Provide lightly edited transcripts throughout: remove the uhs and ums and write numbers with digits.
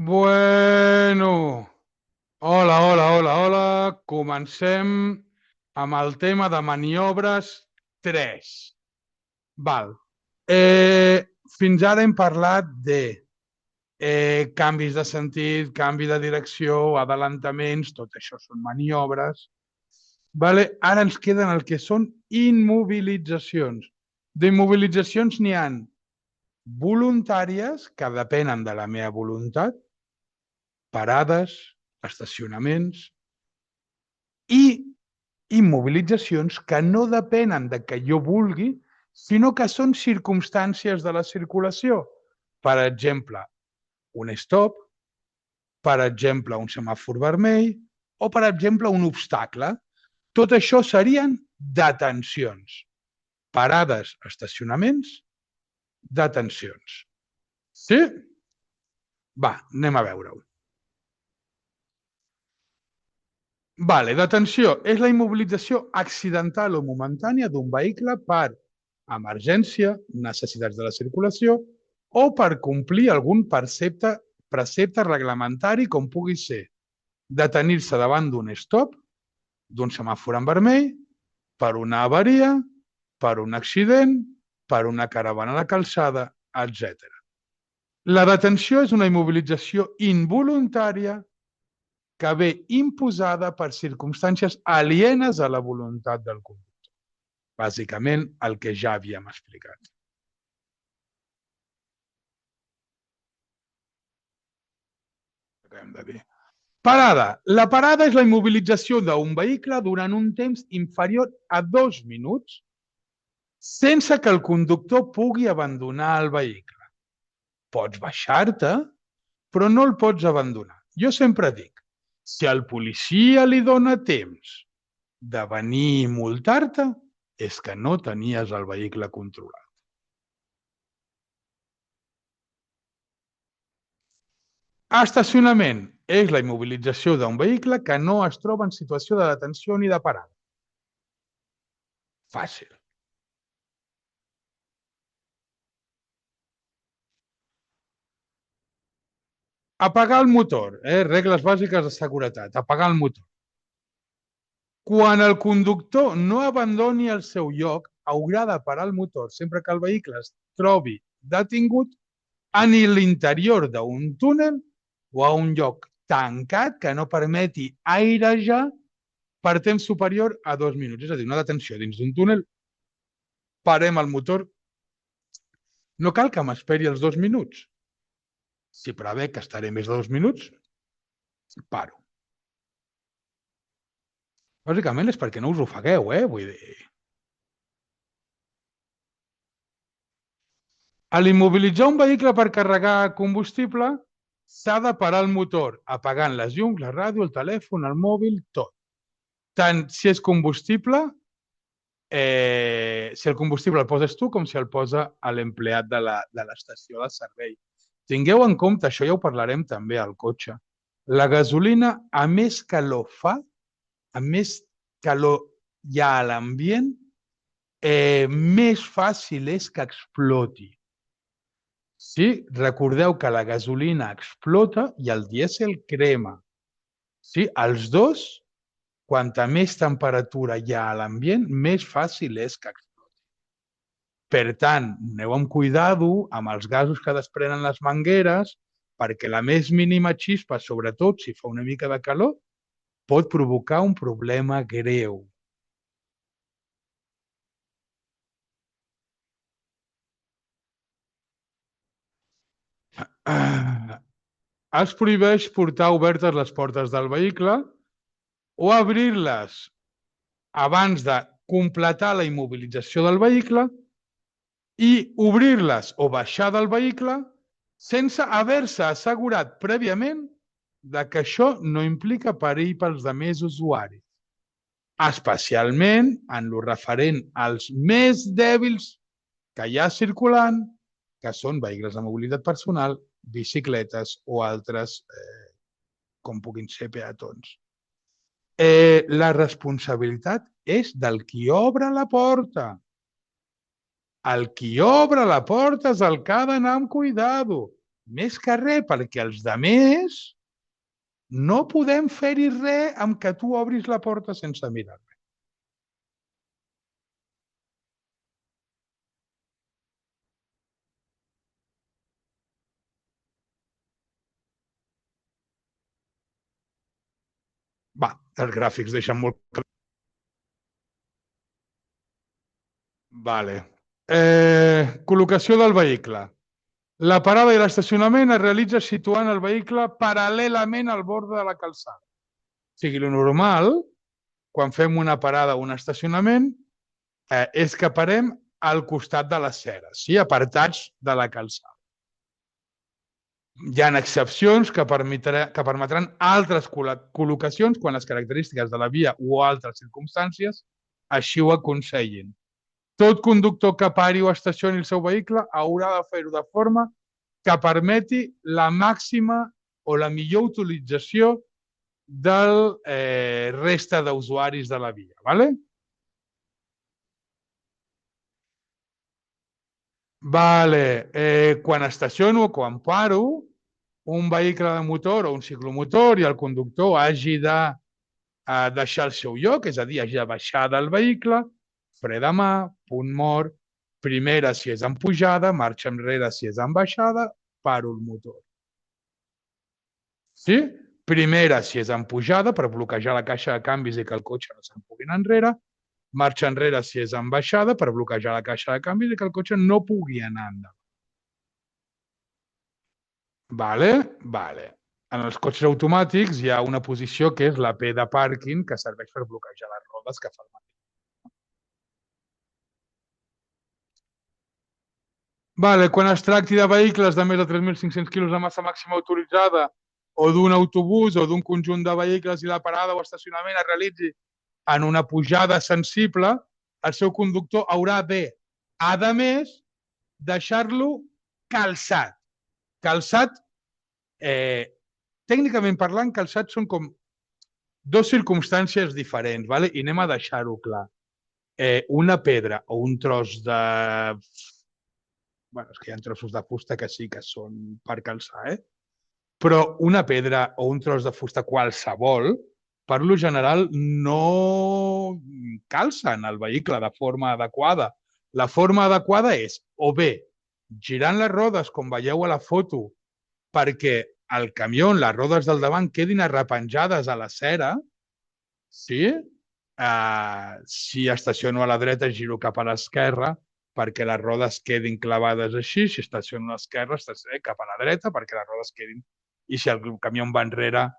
Bueno, hola, hola, hola, hola. Comencem amb el tema de maniobres 3. Val. Fins ara hem parlat de canvis de sentit, canvi de direcció, adelantaments, tot això són maniobres. Vale? Ara ens queden el que són immobilitzacions. D'immobilitzacions n'hi han voluntàries, que depenen de la meva voluntat, parades, estacionaments, i immobilitzacions que no depenen de que jo vulgui, sinó que són circumstàncies de la circulació. Per exemple, un stop, per exemple, un semàfor vermell o, per exemple, un obstacle. Tot això serien detencions. Parades, estacionaments, detencions. Sí? Va, anem a veure-ho. Vale, detenció és la immobilització accidental o momentània d'un vehicle per emergència, necessitats de la circulació o per complir algun precepte reglamentari com pugui ser detenir-se davant d'un stop, d'un semàfor en vermell, per una avaria, per un accident, per una caravana de calçada, etc. La detenció és una immobilització involuntària que ve imposada per circumstàncies alienes a la voluntat del conductor. Bàsicament, el que ja havíem explicat. Acabem de dir. Parada. La parada és la immobilització d'un vehicle durant un temps inferior a 2 minuts sense que el conductor pugui abandonar el vehicle. Pots baixar-te, però no el pots abandonar. Jo sempre dic, si al policia li dona temps de venir i multar-te, és que no tenies el vehicle controlat. Estacionament és la immobilització d'un vehicle que no es troba en situació de detenció ni de parada. Fàcil. Apagar el motor, regles bàsiques de seguretat, apagar el motor. Quan el conductor no abandoni el seu lloc, haurà de parar el motor sempre que el vehicle es trobi detingut en l'interior d'un túnel o a un lloc tancat que no permeti airejar per temps superior a 2 minuts. És a dir, una detenció dins d'un túnel, parem el motor. No cal que m'esperi els 2 minuts. Si prevé que estaré més de 2 minuts, paro. Bàsicament és perquè no us ofegueu, vull dir. A l'immobilitzar un vehicle per carregar combustible, s'ha de parar el motor, apagant les llums, la ràdio, el telèfon, el mòbil, tot. Tant si és combustible, si el combustible el poses tu com si el posa l'empleat de l'estació de servei. Tingueu en compte, això ja ho parlarem també al cotxe, la gasolina, a més calor fa, a més calor hi ha a l'ambient, més fàcil és que exploti. Sí, recordeu que la gasolina explota i el dièsel crema. Sí, els dos, quanta més temperatura hi ha a l'ambient, més fàcil és que exploti. Per tant, aneu amb cuidado amb els gasos que desprenen les mangueres, perquè la més mínima xispa, sobretot si fa una mica de calor, pot provocar un problema greu. Es prohibeix portar obertes les portes del vehicle o obrir-les abans de completar la immobilització del vehicle i obrir-les o baixar del vehicle sense haver-se assegurat prèviament de que això no implica perill pels altres usuaris, especialment en lo referent als més dèbils que hi ha circulant, que són vehicles de mobilitat personal, bicicletes o altres, com puguin ser peatons. La responsabilitat és del qui obre la porta. El qui obre la porta és el que ha d'anar amb cuidado. Més que res, perquè els demés no podem fer-hi res amb que tu obris la porta sense mirar res. Va, els gràfics deixen molt clar. Vale. Col·locació del vehicle. La parada i l'estacionament es realitza situant el vehicle paral·lelament al bord de la calçada. O sigui, lo normal, quan fem una parada o un estacionament, és que parem al costat de les ceres, sí? Apartats de la calçada. Hi ha excepcions que permetran altres col·locacions quan les característiques de la via o altres circumstàncies així ho aconsellin. Tot conductor que pari o estacioni el seu vehicle haurà de fer-ho de forma que permeti la màxima o la millor utilització del resta d'usuaris de la via. ¿Vale? Vale. Quan estaciono o quan paro, un vehicle de motor o un ciclomotor i el conductor hagi de deixar el seu lloc, és a dir, hagi de baixar del vehicle, fre de mà, punt mort, primera si és en pujada, marxa enrere si és en baixada, paro el motor. Sí? Primera si és en pujada per bloquejar la caixa de canvis i que el cotxe no se'n pugui anar enrere, marxa enrere si és en baixada per bloquejar la caixa de canvis i que el cotxe no pugui anar endavant. Vale? Vale. En els cotxes automàtics hi ha una posició que és la P de pàrquing que serveix per bloquejar les rodes que fa el mateix. Vale, quan es tracti de vehicles de més de 3.500 quilos de massa màxima autoritzada o d'un autobús o d'un conjunt de vehicles i la parada o estacionament es realitzi en una pujada sensible, el seu conductor haurà de, a més, deixar-lo calçat. Calçat, tècnicament parlant, calçat són com dues circumstàncies diferents, ¿vale? I anem a deixar-ho clar. Una pedra o un tros de... Bueno, és que hi ha trossos de fusta que sí que són per calçar, però una pedra o un tros de fusta qualsevol, per lo general, no calcen el vehicle de forma adequada. La forma adequada és, o bé, girant les rodes, com veieu a la foto, perquè el camió, les rodes del davant, quedin arrepenjades a la cera, sí? Si estaciono a la dreta, giro cap a l'esquerra, perquè les rodes quedin clavades així. Si estaciono a l'esquerra, estacionaré cap a la dreta perquè les rodes quedin... I si el camió va enrere,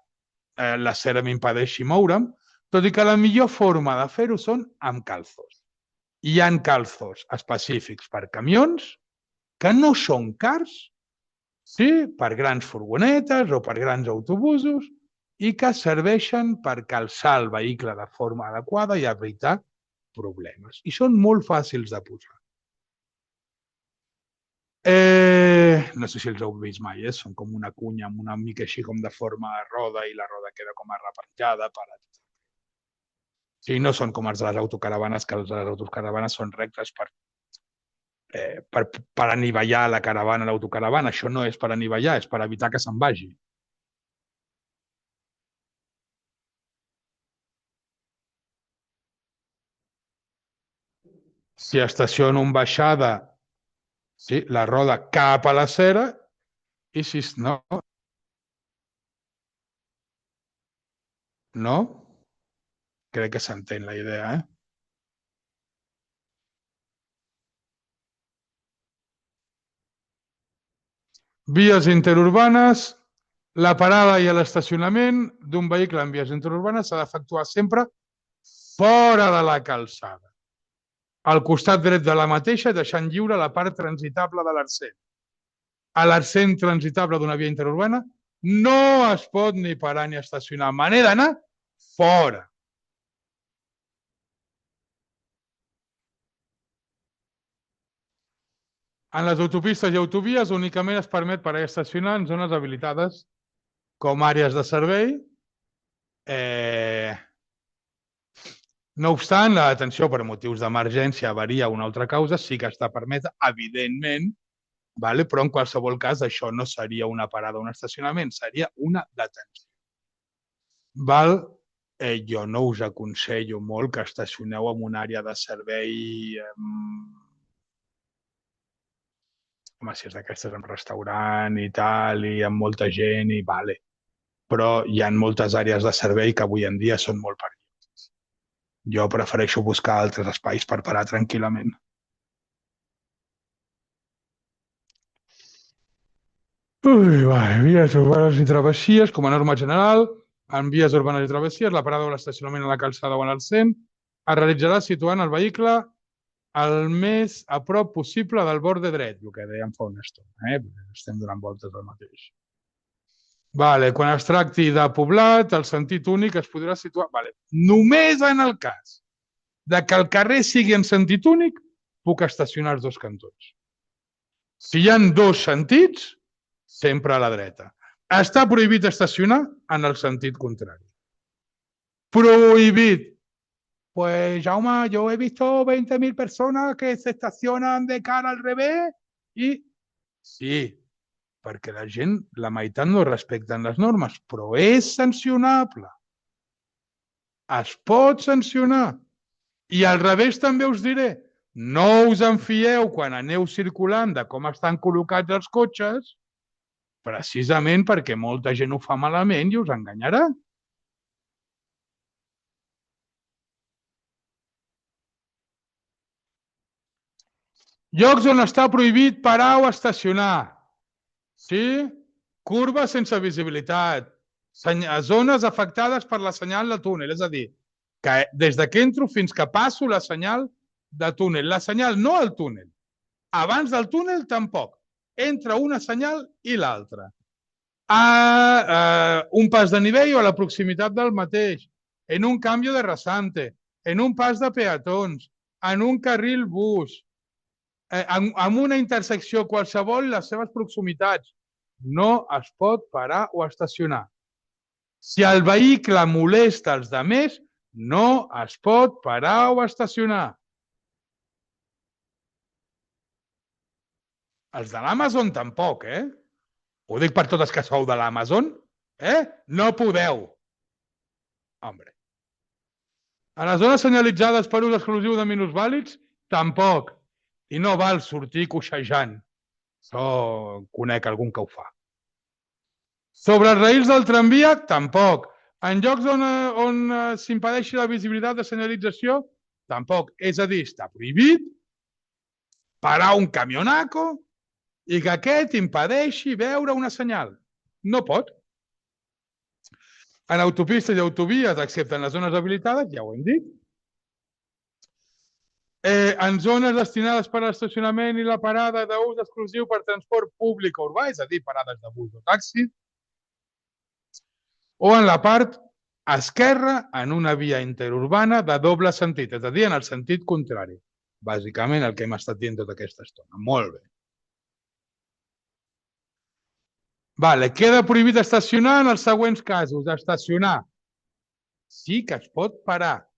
la cera m'impedeixi moure'm. Tot i que la millor forma de fer-ho són amb calzos. Hi ha calzos específics per camions que no són cars, sí, per grans furgonetes o per grans autobusos i que serveixen per calçar el vehicle de forma adequada i evitar problemes. I són molt fàcils de posar. No sé si els heu vist mai, són com una cunya amb una mica així com de forma de roda i la roda queda com arrepenjada. Sí, no són com els de les autocaravanes, que les autocaravanes són rectes per anivellar la caravana, l'autocaravana. Això no és per anivellar, és per evitar que se'n vagi. Si estaciono en baixada, sí, la roda cap a la cera i si no, no, crec que s'entén la idea, Vies interurbanes, la parada i l'estacionament d'un vehicle en vies interurbanes s'ha d'efectuar sempre fora de la calçada, al costat dret de la mateixa, deixant lliure la part transitable de l'arcent. A l'arcent transitable d'una via interurbana no es pot ni parar ni estacionar. Me n'he d'anar fora. En les autopistes i autovies únicament es permet parar i estacionar en zones habilitades com àrees de servei. No obstant, la detenció per motius d'emergència, avaria o una altra causa sí que està permesa, evidentment, Vale? Però en qualsevol cas això no seria una parada o un estacionament, seria una detenció. Val? Jo no us aconsello molt que estacioneu en una àrea de servei, home, si és d'aquestes en restaurant i tal, i amb molta gent, i vale. Però hi ha moltes àrees de servei que avui en dia són molt perilloses. Jo prefereixo buscar altres espais per parar tranquil·lament. Vies urbanes i travessies, com a norma general, en vies urbanes i travessies, la parada o l'estacionament a la calçada o en el cent es realitzarà situant el vehicle el més a prop possible del borde dret, el que dèiem fa una estona, estem donant voltes al mateix. Vale, quan es tracti de poblat, el sentit únic es podrà situar... Vale. Només en el cas de que el carrer sigui en sentit únic, puc estacionar als dos cantons. Si hi ha dos sentits, sempre a la dreta. Està prohibit estacionar en el sentit contrari. Prohibit. Pues, Jaume, yo he visto 20.000 personas que se estacionan de cara al revés i... Sí, perquè la gent, la meitat no respecten les normes, però és sancionable. Es pot sancionar. I al revés també us diré, no us en fieu quan aneu circulant de com estan col·locats els cotxes, precisament perquè molta gent ho fa malament i us enganyarà. Llocs on està prohibit parar o estacionar. Sí? Curves sense visibilitat. Zones afectades per la senyal de túnel. És a dir, que des que entro fins que passo la senyal de túnel. La senyal no al túnel. Abans del túnel tampoc. Entre una senyal i l'altra. A un pas de nivell o a la proximitat del mateix. En un canvi de rasante. En un pas de peatons. En un carril bus. En una intersecció qualsevol, les seves proximitats. No es pot parar o estacionar. Si el vehicle molesta els altres, no es pot parar o estacionar. Els de l'Amazon tampoc, Ho dic per totes que sou de l'Amazon, No podeu. Hombre. A les zones senyalitzades per ús exclusiu de minusvàlids, tampoc. I no val sortir coixejant. Això conec algun que ho fa. Sobre els raïls del tramvia, tampoc. En llocs on s'impedeixi la visibilitat de senyalització, tampoc. És a dir, està prohibit parar un camionaco i que aquest impedeixi veure una senyal. No pot. En autopistes i autovies, excepte en les zones habilitades, ja ho hem dit. En zones destinades per a l'estacionament i la parada d'ús exclusiu per transport públic o urbà, és a dir, parades de bus o taxi, o en la part esquerra en una via interurbana de doble sentit, és a dir, en el sentit contrari. Bàsicament el que hem estat dient tota aquesta estona. Molt bé. Vale, queda prohibit estacionar en els següents casos. Estacionar. Sí que es pot parar,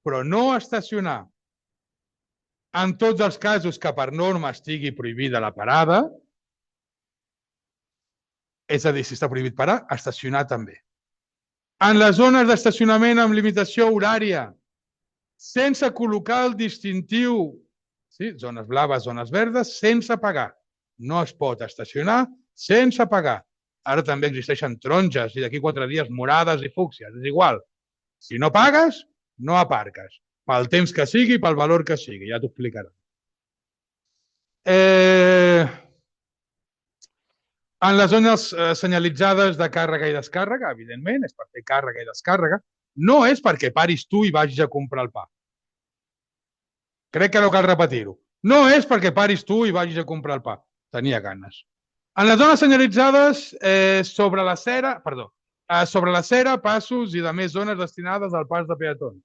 però no estacionar. En tots els casos que per norma estigui prohibida la parada, és a dir, si està prohibit parar, estacionar també. En les zones d'estacionament amb limitació horària, sense col·locar el distintiu, sí, zones blaves, zones verdes, sense pagar. No es pot estacionar sense pagar. Ara també existeixen taronges i d'aquí 4 dies morades i fúcsies. És igual. Si no pagues, no aparques. Pel temps que sigui, pel valor que sigui. Ja t'ho explicaré. En les zones senyalitzades de càrrega i descàrrega, evidentment, és per fer càrrega i descàrrega, no és perquè paris tu i vagis a comprar el pa. Crec que no cal repetir-ho. No és perquè paris tu i vagis a comprar el pa. Tenia ganes. En les zones senyalitzades sobre la cera, passos i de més zones destinades al pas de peatons.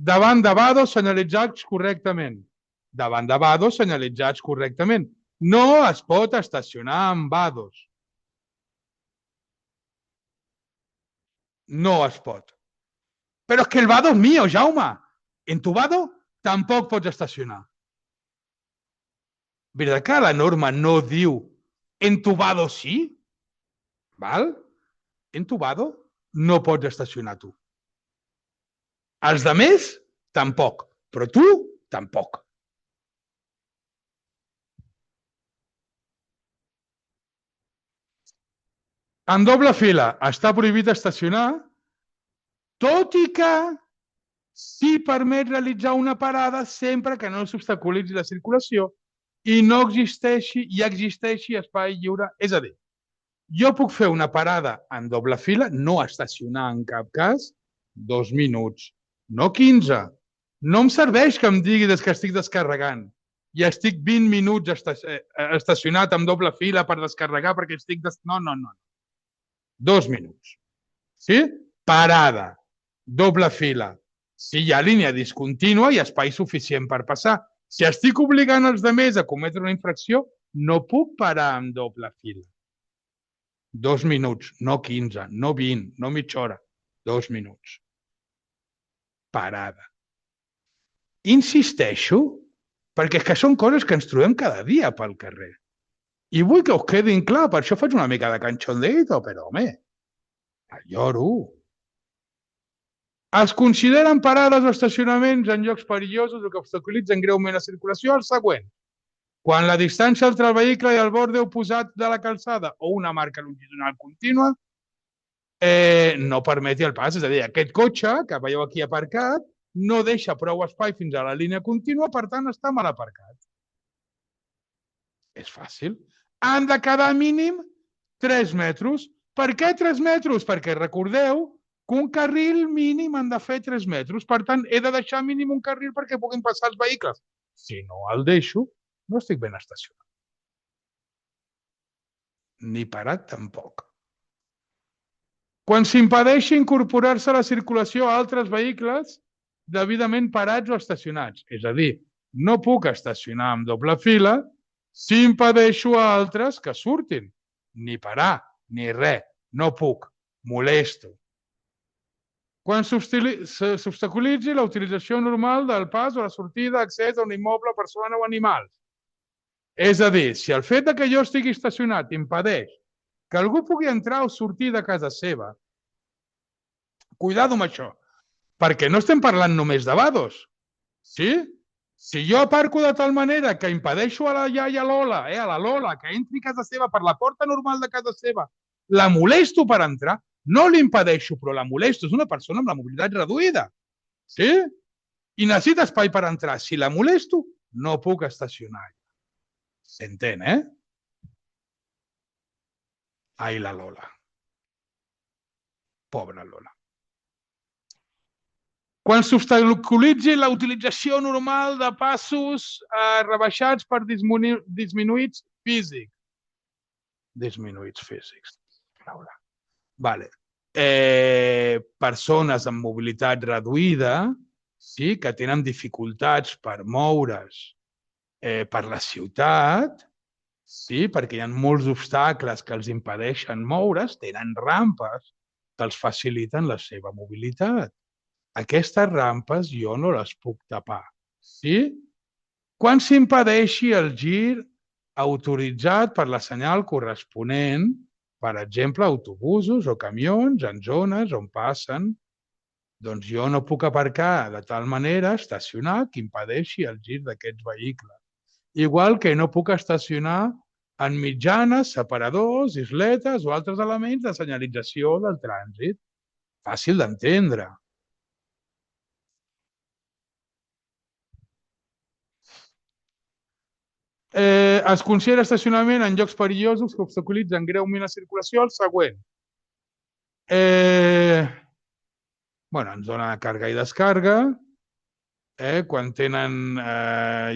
Davant de vados senyalitzats correctament. Davant de vados senyalitzats correctament. No es pot estacionar en vados. No es pot. Però és que el vado és mío, Jaume. En tu vado tampoc pots estacionar. Veritat que la norma no diu entubado sí? Val? Entubado no pots estacionar tu. Els de més, tampoc. Però tu, tampoc. En doble fila està prohibit estacionar, tot i que sí permet realitzar una parada sempre que no s'obstaculitzi la circulació i no existeixi espai lliure. És a dir, jo puc fer una parada en doble fila, no estacionar en cap cas, 2 minuts, no 15. No em serveix que em digui des que estic descarregant i estic 20 minuts estacionat en doble fila per descarregar perquè estic... No. 2 minuts. Sí? Parada. Doble fila. Si hi ha línia discontínua i espai suficient per passar. Si estic obligant els altres a cometre una infracció, no puc parar en doble fila. 2 minuts, no 15, no 20, no mitja hora. 2 minuts. Parada. Insisteixo, perquè és que són coses que ens trobem cada dia pel carrer. I vull que us quedin clar, per això faig una mica de canxondeito, però home, el lloro. Es consideren parades o estacionaments en llocs perillosos o que obstaculitzen greument la circulació el següent. Quan la distància entre el vehicle i el borde oposat de la calçada o una marca longitudinal contínua no permeti el pas. És a dir, aquest cotxe que veieu aquí aparcat no deixa prou espai fins a la línia contínua, per tant està mal aparcat. És fàcil. Han de quedar mínim 3 metres. Per què 3 metres? Perquè recordeu que un carril mínim han de fer 3 metres. Per tant, he de deixar mínim un carril perquè puguin passar els vehicles. Si no el deixo, no estic ben estacionat. Ni parat tampoc. Quan s'impedeixi incorporar-se a la circulació a altres vehicles debidament parats o estacionats. És a dir, no puc estacionar en doble fila si impedeixo a altres que surtin. Ni parar, ni res. No puc. Molesto. Quan s'obstaculitzi la utilització normal del pas o la sortida, accés a un immoble, persona o animals. És a dir, si el fet que jo estigui estacionat impedeix que algú pugui entrar o sortir de casa seva, cuidado amb això, perquè no estem parlant només de vados. Sí? Si jo aparco de tal manera que impedeixo a la iaia Lola, a la Lola, que entri a casa seva per la porta normal de casa seva, la molesto per entrar, no l'impedeixo, però la molesto. És una persona amb la mobilitat reduïda. Sí? I necessita espai per entrar. Si la molesto, no puc estacionar. S'entén, Ai, la Lola. Pobra Lola. Quan s'obstaculitzi la utilització normal de passos rebaixats per disminuïts físics. Disminuïts físics. Vale. Persones amb mobilitat reduïda, sí, que tenen dificultats per moure's per la ciutat, sí, perquè hi ha molts obstacles que els impedeixen moure's, tenen rampes que els faciliten la seva mobilitat. Aquestes rampes jo no les puc tapar. Sí? Quan s'impedeixi el gir autoritzat per la senyal corresponent, per exemple, autobusos o camions en zones on passen, doncs jo no puc aparcar de tal manera, estacionar, que impedeixi el gir d'aquests vehicles. Igual que no puc estacionar en mitjanes, separadors, isletes o altres elements de senyalització del trànsit. Fàcil d'entendre. Es considera estacionament en llocs perillosos que obstaculitzen greument la circulació el següent. En zona de càrrega i descàrrega, quan tenen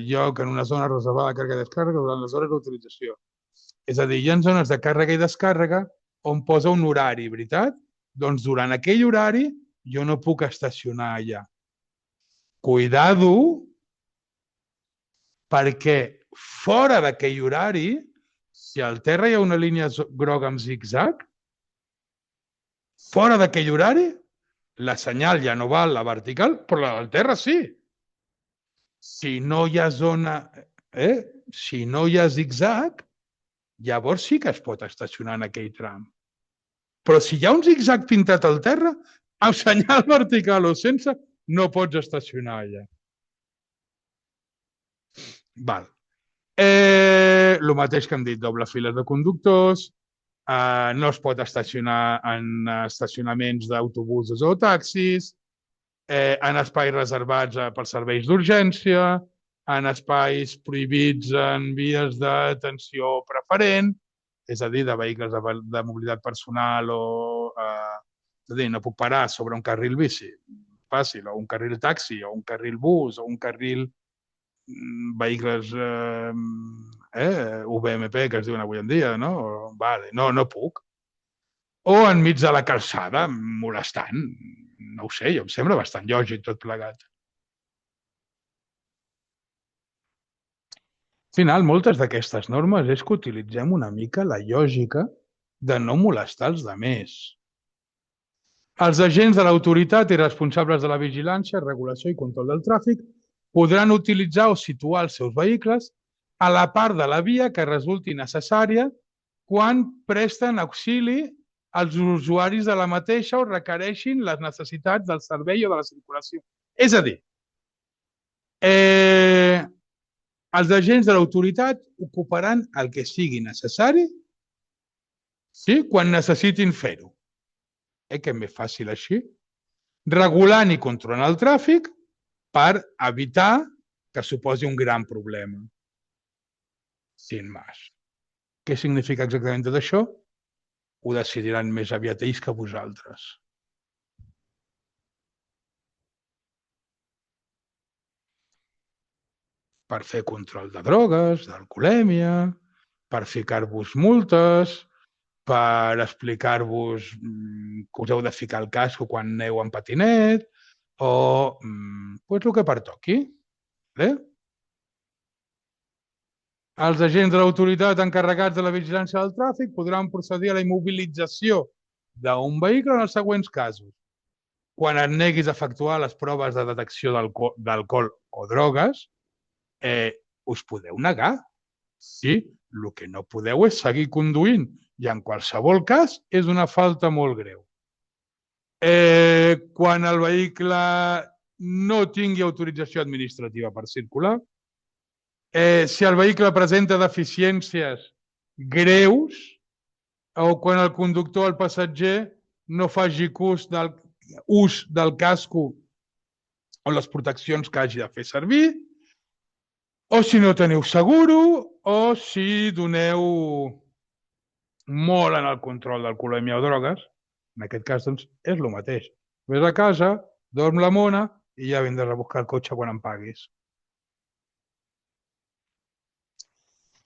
lloc en una zona reservada de càrrega i descàrrega durant les hores d'utilització. És a dir, hi ha zones de càrrega i descàrrega on posa un horari, veritat? Doncs durant aquell horari jo no puc estacionar allà. Cuidado, perquè fora d'aquell horari, si al terra hi ha una línia groga amb zig-zag, fora d'aquell horari, la senyal ja no val la vertical, però la del terra sí. Si no hi ha zona... Si no hi ha zigzag, llavors sí que es pot estacionar en aquell tram. Però si hi ha un zigzag pintat al terra, amb senyal vertical o sense, no pots estacionar allà. Val. El mateix que hem dit, doble files de conductors, no es pot estacionar en estacionaments d'autobusos o taxis, en espais reservats per serveis d'urgència, en espais prohibits en vies d'atenció preferent, és a dir, de vehicles de mobilitat personal o... és a dir, no puc parar sobre un carril bici, fàcil, o un carril taxi, o un carril bus, o un carril vehicles UVMP, que es diuen avui en dia, no? Vale, no puc. O enmig de la calçada, molestant. No ho sé, jo em sembla bastant lògic tot plegat. Al final, moltes d'aquestes normes és que utilitzem una mica la lògica de no molestar els altres. Els agents de l'autoritat i responsables de la vigilància, regulació i control del tràfic podran utilitzar o situar els seus vehicles a la part de la via que resulti necessària quan presten auxili als usuaris de la mateixa o requereixin les necessitats del servei o de la circulació. És a dir, els agents de l'autoritat ocuparan el que sigui necessari quan necessitin fer-ho. Que és més fàcil així. Regulant i controlant el tràfic per evitar que suposi un gran problema. Sin más. Què significa exactament tot això? Ho decidiran més aviat ells que vosaltres. Per fer control de drogues, d'alcoholèmia, per ficar-vos multes, per explicar-vos que us heu de ficar el casco quan aneu en patinet, o el que pertoqui. Els agents de l'autoritat encarregats de la vigilància del tràfic podran procedir a la immobilització d'un vehicle en els següents casos. Quan et neguis a efectuar les proves de detecció d'alcohol o drogues, us podeu negar. Sí, el que no podeu és seguir conduint i en qualsevol cas és una falta molt greu. Quan el vehicle no tingui autorització administrativa per circular, si el vehicle presenta deficiències greus o quan el conductor o el passatger no faci ús del casco o les proteccions que hagi de fer servir, o si no teniu seguro, o si doneu molt en el control d'alcoholèmia o drogues, en aquest cas doncs, és el mateix. Ves a casa, dorm la mona i ja vindràs a buscar el cotxe quan em paguis.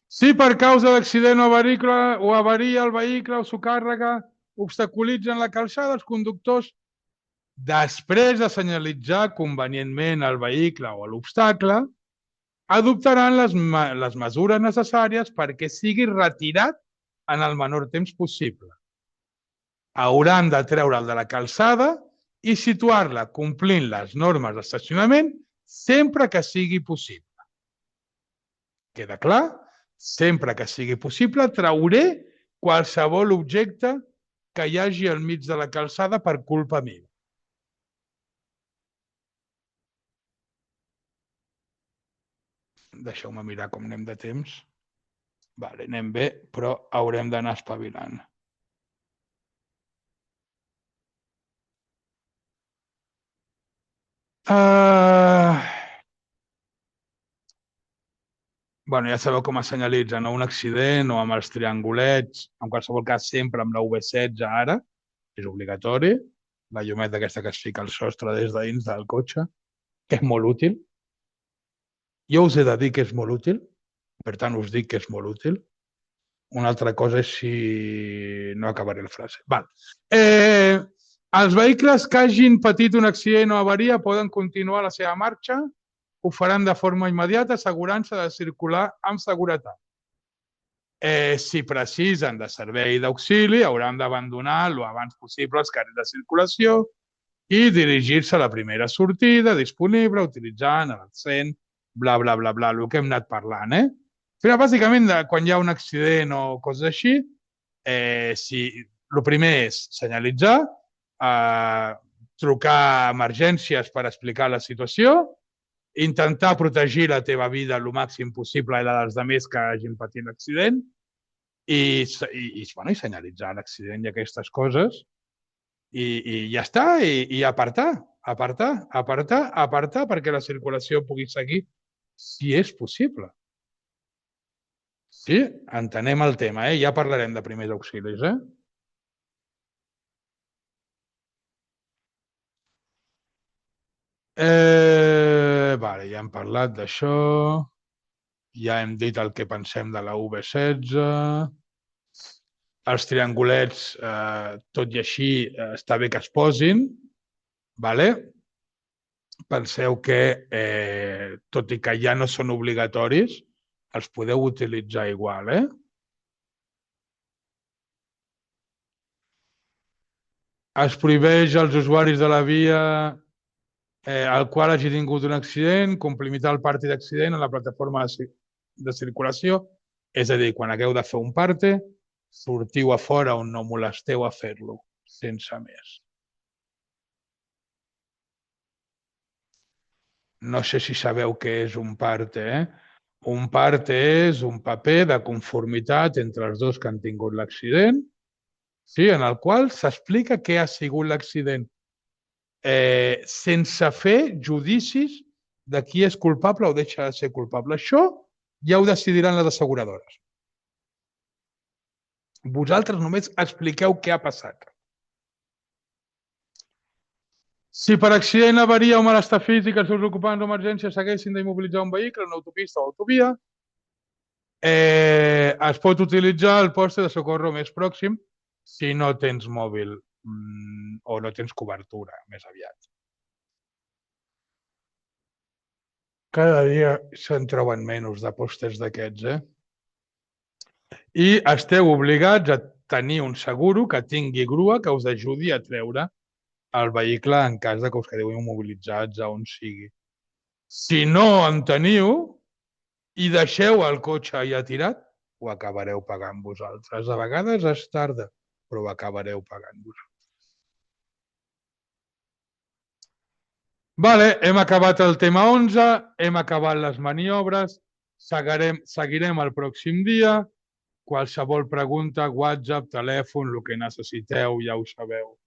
Si per causa d'accident o avaria el vehicle o s'ho càrrega obstaculitzen la calçada, els conductors, després de senyalitzar convenientment el vehicle o l'obstacle, adoptaran les mesures necessàries perquè sigui retirat en el menor temps possible. Hauran de treure'l de la calçada i situar-la complint les normes d'estacionament sempre que sigui possible. Queda clar? Sempre que sigui possible, trauré qualsevol objecte que hi hagi al mig de la calçada per culpa meva. Deixeu-me mirar com anem de temps. Vale, anem bé, però haurem d'anar espavilant. Ja sabeu com es senyalitza, no? Un accident o amb els triangulets, en qualsevol cas sempre amb la V16 ara, és obligatori, la llumeta aquesta que es fica al sostre des de dins del cotxe, que és molt útil. Jo us he de dir que és molt útil, per tant us dic que és molt útil. Una altra cosa és si no acabaré la frase. Els vehicles que hagin patit un accident o avaria poden continuar la seva marxa, ho faran de forma immediata, assegurant-se de circular amb seguretat. Si precisen de servei d'auxili, hauran d'abandonar el abans possible els carrils de circulació i dirigir-se a la primera sortida disponible utilitzant l'accent bla, bla, bla, bla, el que hem anat parlant, eh? Però bàsicament, quan hi ha un accident o coses així, el primer és senyalitzar, trucar a emergències per explicar la situació, intentar protegir la teva vida el màxim possible i la dels altres que hagin patit l'accident i senyalitzar l'accident i aquestes coses i ja està, i apartar perquè la circulació pugui seguir si és possible. Sí, entenem el tema, ja parlarem de primers auxilis, Vale, ja hem parlat d'això, ja hem dit el que pensem de la V16, els triangulets, tot i així, està bé que es posin, vale? Penseu que, tot i que ja no són obligatoris, els podeu utilitzar igual, Es prohibeix als usuaris de la via el qual hagi tingut un accident, complimitar el parte d'accident a la plataforma de circulació, és a dir, quan hagueu de fer un parte, sortiu a fora on no molesteu a fer-lo, sense més. No sé si sabeu què és un parte, Un parte és un paper de conformitat entre els dos que han tingut l'accident, sí, en el qual s'explica què ha sigut l'accident, sense fer judicis de qui és culpable o deixa de ser culpable. Això ja ho decidiran les asseguradores. Vosaltres només expliqueu què ha passat. Si per accident, avaria o malestar físic els seus ocupants o emergències s'haguessin d'immobilitzar un vehicle, una autopista o autovia, es pot utilitzar el poste de socorro més pròxim si no tens mòbil o no tens cobertura, més aviat. Cada dia se'n troben menys de postes d'aquests, I esteu obligats a tenir un seguro que tingui grua que us ajudi a treure el vehicle en cas de que us quedeu immobilitzats a on sigui. Si no en teniu i deixeu el cotxe allà tirat, ho acabareu pagant vosaltres. A vegades és tarda, però ho acabareu pagant vosaltres. Vale, hem acabat el tema 11, hem acabat les maniobres, seguirem el pròxim dia. Qualsevol pregunta, WhatsApp, telèfon, el que necessiteu, ja ho sabeu.